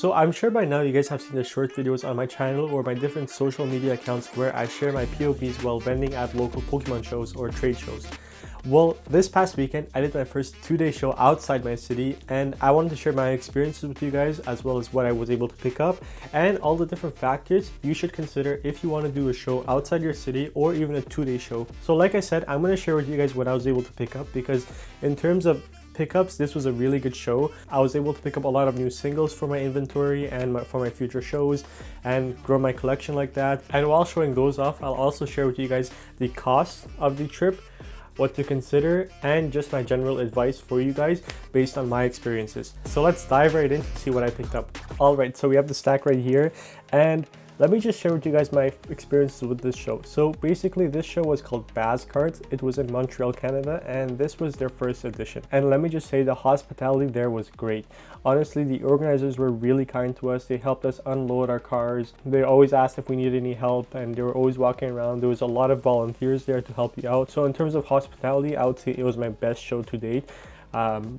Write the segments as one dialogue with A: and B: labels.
A: So I'm sure by now you guys have seen the short videos on my channel or my different social media accounts where I share my POVs while vending at local Pokemon shows or trade shows. Well, this past weekend I did my first 2-day show outside my city, and I wanted to share my experiences with you guys as well as what I was able to pick up and all the different factors you should consider if you want to do a show outside your city or even a 2-day show. So like I said, I'm going to share with you guys what I was able to pick up, because in terms of pickups, this was a really good show. I was able to pick up a lot of new singles for my inventory and for my future shows and grow my collection like that. And while showing those off, I'll also share with you guys the cost of the trip, what to consider, and just my general advice for you guys based on my experiences. So let's dive right in to see what I picked up. All right, so we have the stack right here, and let me just share with you guys my experiences with this show. So basically this show was called Baz Cards. It was in Montreal, Canada, and this was their first edition. And let me just say the hospitality there was great. Honestly, the organizers were really kind to us. They helped us unload our cars. They always asked if we needed any help, and they were always walking around. There was a lot of volunteers there to help you out. So in terms of hospitality, I would say it was my best show to date.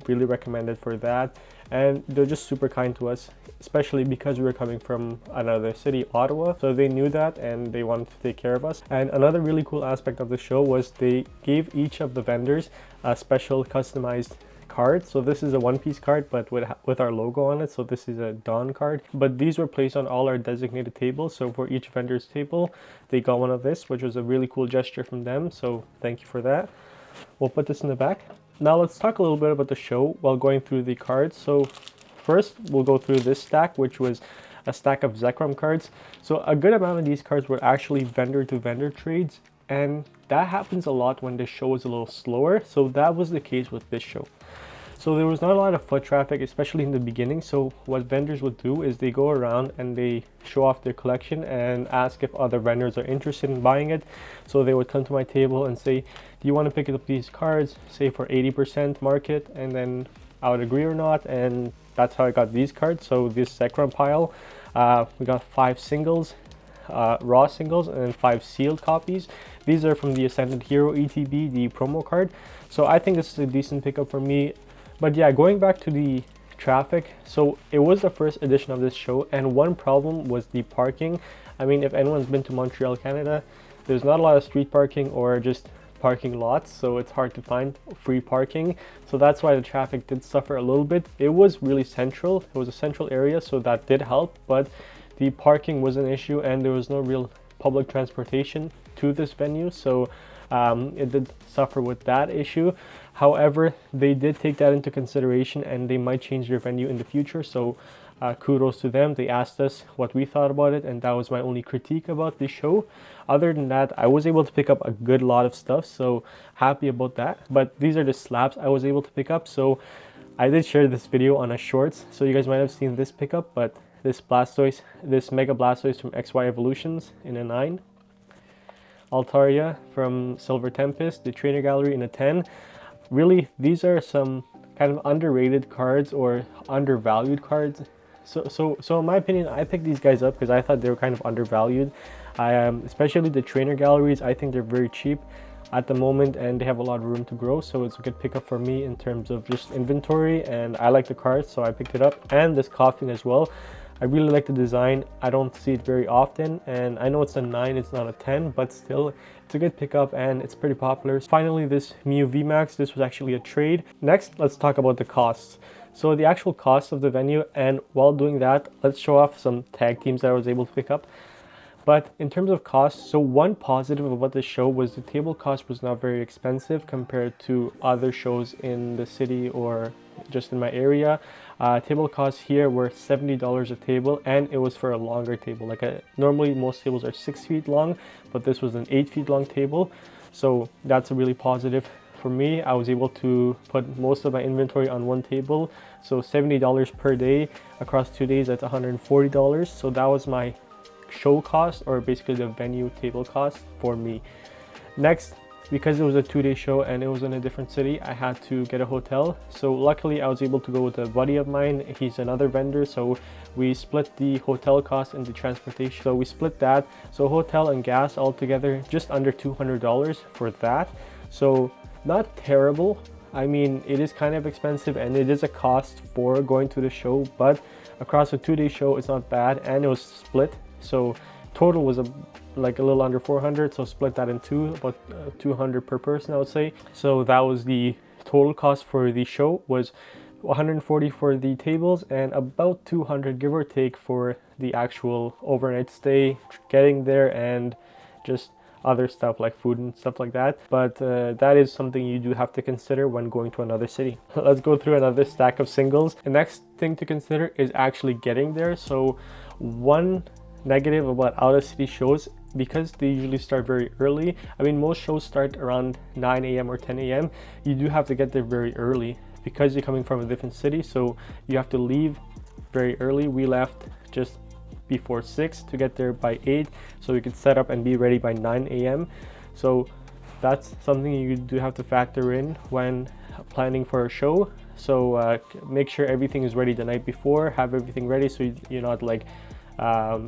A: Really recommended for that. And they're just super kind to us, especially because we were coming from another city, Ottawa. So they knew that and they wanted to take care of us. And another really cool aspect of the show was they gave each of the vendors a special customized card. So this is a one-piece card but with our logo on it. So this is a Dawn card, but these were placed on all our designated tables. So for each vendor's table they got one of this, which was a really cool gesture from them, so thank you for that. We'll put this in the back. Now let's talk a little bit about the show while going through the cards. So first we'll go through this stack, which was a stack of Zekrom cards. So a good amount of these cards were actually vendor to vendor trades, and that happens a lot when the show is a little slower. So that was the case with this show. So there was not a lot of foot traffic, especially in the beginning. So what vendors would do is they go around and they show off their collection and ask if other vendors are interested in buying it. So they would come to my table and say, do you want to pick up these cards, say for 80% market? And then I would agree or not. And that's how I got these cards. So this Zekrom pile, we got 5 singles, raw singles, and then 5 sealed copies. These are from the Ascended Hero ETB, the promo card. So I think this is a decent pickup for me. But yeah, going back to the traffic, so it was the first edition of this show, and one problem was the parking. I mean, if anyone's been to Montreal, Canada, there's not a lot of street parking or just parking lots, so it's hard to find free parking. So that's why the traffic did suffer a little bit. It was really central. It was a central area, so that did help, but the parking was an issue and there was no real public transportation to this venue, so it did suffer with that issue. However, they did take that into consideration and they might change their venue in the future, so kudos to them. They asked us what we thought about it, and that was my only critique about the show. Other than that, I was able to pick up a good lot of stuff, so happy about that. But these are the slabs I was able to pick up. So I did share this video on a shorts, so you guys might have seen this pickup, but this Blastoise, this Mega Blastoise from XY Evolutions in a 9. Altaria from Silver Tempest, the Trainer Gallery in a 10. Really, these are some kind of underrated cards or undervalued cards. So in my opinion, I picked these guys up because I thought they were kind of undervalued. Especially the Trainer Galleries, I think they're very cheap at the moment and they have a lot of room to grow. So it's a good pickup for me in terms of just inventory, and I like the cards, so I picked it up. And this coffin as well. I really like the design. I don't see it very often, and I know it's a 9, it's not a 10, but still it's a good pickup and it's pretty popular. Finally, this Mew VMAX, this was actually a trade. Next, let's talk about the costs. So the actual cost of the venue, and while doing that, let's show off some tag teams that I was able to pick up. But in terms of cost, so one positive about the show was the table cost was not very expensive compared to other shows in the city or just in my area. Table costs here were $70 a table, and it was for a longer table. Normally most tables are 6 feet long, but this was an 8 feet long table. So that's a really positive for me. I was able to put most of my inventory on one table. So $70 per day across 2 days, that's $140. So that was my show cost, or basically the venue table cost for me. Next, because it was a 2-day show and it was in a different city, I had to get a hotel. So luckily I was able to go with a buddy of mine. He's another vendor, so we split the hotel cost and the transportation. So we split that. So hotel and gas all together, just under $200 for that. So not terrible. I mean, it is kind of expensive and it is a cost for going to the show, but across a 2-day show, it's not bad, and it was split. So total was like a little under 400, so split that in two, about 200 per person, I would say. So that was the total cost for the show, was 140 for the tables and about 200, give or take, for the actual overnight stay, getting there, and just other stuff like food and stuff like that. But that is something you do have to consider when going to another city. Let's go through another stack of singles. The next thing to consider is actually getting there. So one negative about out of city shows, because they usually start very early. I mean, most shows start around 9 a.m. or 10 a.m. You do have to get there very early because you're coming from a different city, so you have to leave very early. We left just before 6 to get there by 8, so we could set up and be ready by 9 a.m. So that's something you do have to factor in when planning for a show. So make sure everything is ready the night before, have everything ready so you're not like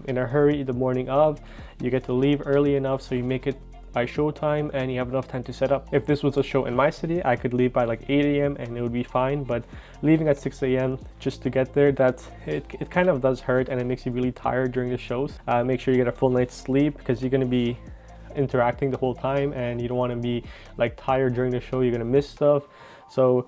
A: in a hurry the morning of. You get to leave early enough so you make it by showtime and you have enough time to set up. If this was a show in my city, I could leave by like 8 a.m. and it would be fine, but leaving at 6 a.m. just to get there, it kind of does hurt, and it makes you really tired during the shows. Make sure you get a full night's sleep, because you're going to be interacting the whole time and you don't want to be like tired during the show. You're going to miss stuff. So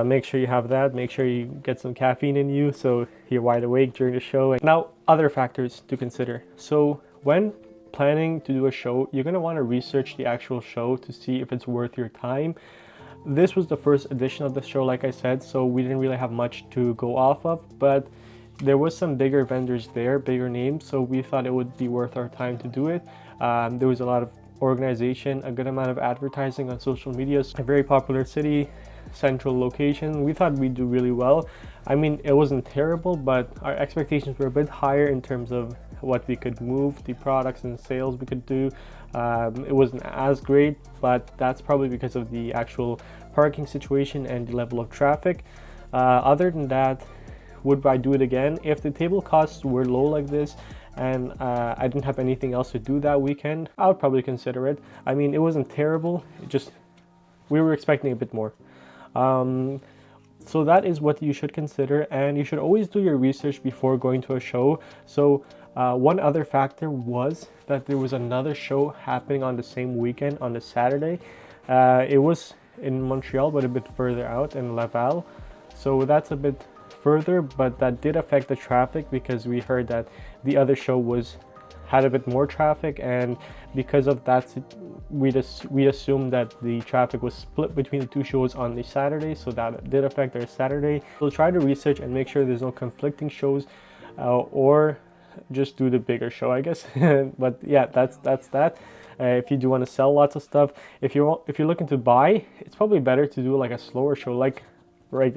A: make sure you have that. Make sure you get some caffeine in you so you're wide awake during the show. Now, other factors to consider. So when planning to do a show, you're going to want to research the actual show to see if it's worth your time. This was the first edition of the show, like I said, so we didn't really have much to go off of, but there was some bigger vendors there, bigger names, so we thought it would be worth our time to do it. There was a lot of organization, a good amount of advertising on social media, a very popular city, central location. We thought we'd do really well. I mean, it wasn't terrible, but our expectations were a bit higher in terms of what we could move, the products and sales we could do. It wasn't as great, but that's probably because of the actual parking situation and the level of traffic. Other than that, would I do it again? If the table costs were low like this and I didn't have anything else to do that weekend, I would probably consider it. I mean, it wasn't terrible, it just we were expecting a bit more. So that is what you should consider, and you should always do your research before going to a show. So one other factor was that there was another show happening on the same weekend on the Saturday. It was in Montreal, but a bit further out in Laval. So that's a bit further, but that did affect the traffic because we heard that the other show had a bit more traffic, and because of that we assumed that the traffic was split between the two shows on the Saturday, so that did affect our Saturday. So try to research and make sure there's no conflicting shows, or just do the bigger show, I guess. But yeah, that's that. If you do want to sell lots of stuff, if you're looking to buy, it's probably better to do like a slower show, like right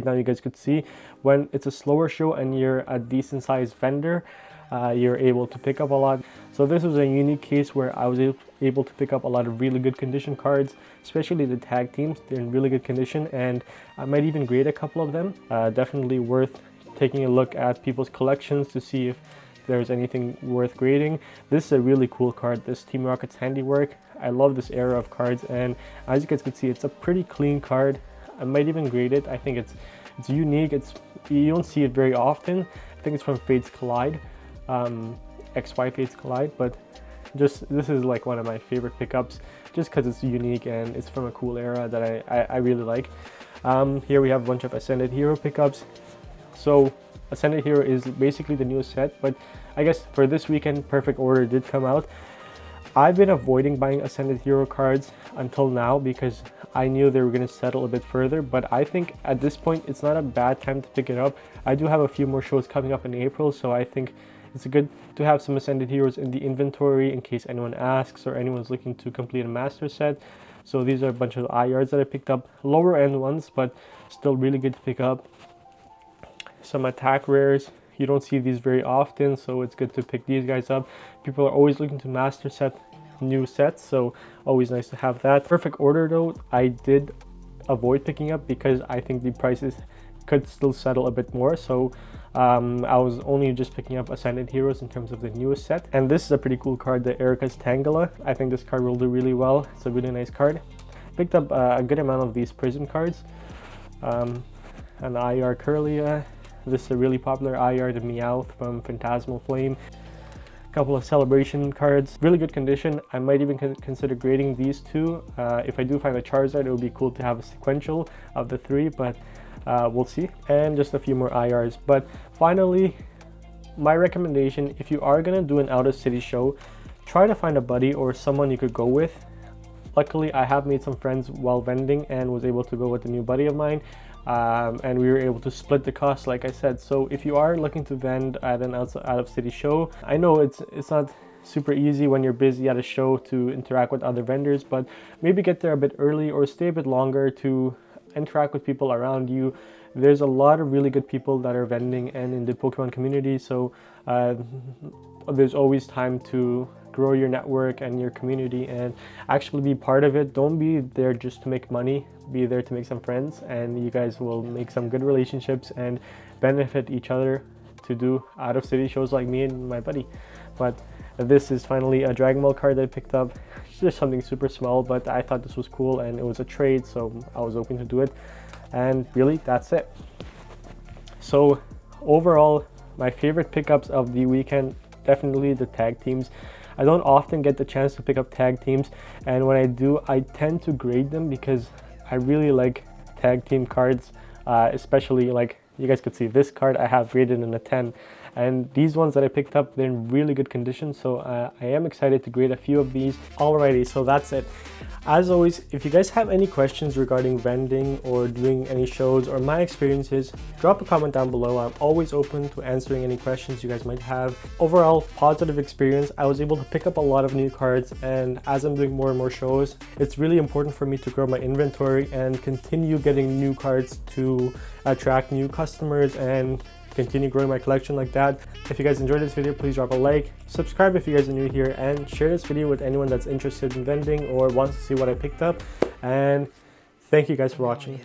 A: now you guys could see. When it's a slower show and you're a decent sized vendor, you're able to pick up a lot. So this was a unique case where I was able to pick up a lot of really good condition cards, especially the tag teams. They're in really good condition, and I might even grade a couple of them. Definitely worth taking a look at people's collections to see if there's anything worth grading. This is a really cool card, this Team Rocket's handiwork. I love this era of cards, and as you guys can see, it's a pretty clean card. I might even grade it. I think it's unique. You don't see it very often. I think it's from Fates Collide, XY Fates Collide, but this is like one of my favorite pickups just because it's unique and it's from a cool era that I really like. Here we have a bunch of Ascended Hero pickups. So Ascended Hero is basically the newest set, but I guess for this weekend Perfect Order did come out. I've been avoiding buying Ascended Hero cards until now because I knew they were going to settle a bit further, but I think at this point it's not a bad time to pick it up. I do have a few more shows coming up in April, so I think it's good to have some Ascended Heroes in the inventory in case anyone asks or anyone's looking to complete a master set. So these are a bunch of IRs that I picked up, lower end ones, but still really good to pick up. Some attack rares. You don't see these very often, so it's good to pick these guys up. People are always looking to master set new sets, so always nice to have that. Perfect Order though, I did avoid picking up because I think the prices could still settle a bit more, so I was only just picking up Ascended Heroes in terms of the newest set. And this is a pretty cool card, the Erica's Tangela. I think this card will do really well. It's a really nice card. Picked up a good amount of these Prism cards, an IR Curlia, This is a really popular IR, the Meowth from Phantasmal Flame. Couple of celebration cards, really good condition. I might even consider grading these two. If I do find a Charizard, it would be cool to have a sequential of the three, but we'll see. And just a few more IRs. But finally, my recommendation, if you are gonna do an out of city show, try to find a buddy or someone you could go with. Luckily, I have made some friends while vending and was able to go with a new buddy of mine. And we were able to split the cost, like I said. So if you are looking to vend at an out of city show, I know it's not super easy when you're busy at a show to interact with other vendors, but maybe get there a bit early or stay a bit longer to interact with people around you. There's a lot of really good people that are vending and in the Pokemon community, so there's always time to grow your network and your community and actually be part of it. Don't be there just to make money, be there to make some friends, and you guys will make some good relationships and benefit each other to do out of city shows like me and my buddy. But this is finally a Dragon Ball card that I picked up. It's just something super small, but I thought this was cool and it was a trade, so I was hoping to do it. And really, that's it. So overall, my favorite pickups of the weekend, definitely the tag teams. I don't often get the chance to pick up tag teams, and when I do, I tend to grade them because I really like tag team cards, especially like you guys could see this card I have rated in a 10, and these ones that I picked up, they're in really good condition, so I am excited to grade a few of these. Alrighty, so that's it. As always, if you guys have any questions regarding vending or doing any shows or my experiences, drop a comment down below. I'm always open to answering any questions you guys might have. Overall, positive experience. I was able to pick up a lot of new cards, and as I'm doing more and more shows, it's really important for me to grow my inventory and continue getting new cards to attract new customers and continue growing my collection like that. If you guys enjoyed this video, please drop a like, subscribe if you guys are new here, and share this video with anyone that's interested in vending or wants to see what I picked up. And thank you guys for watching.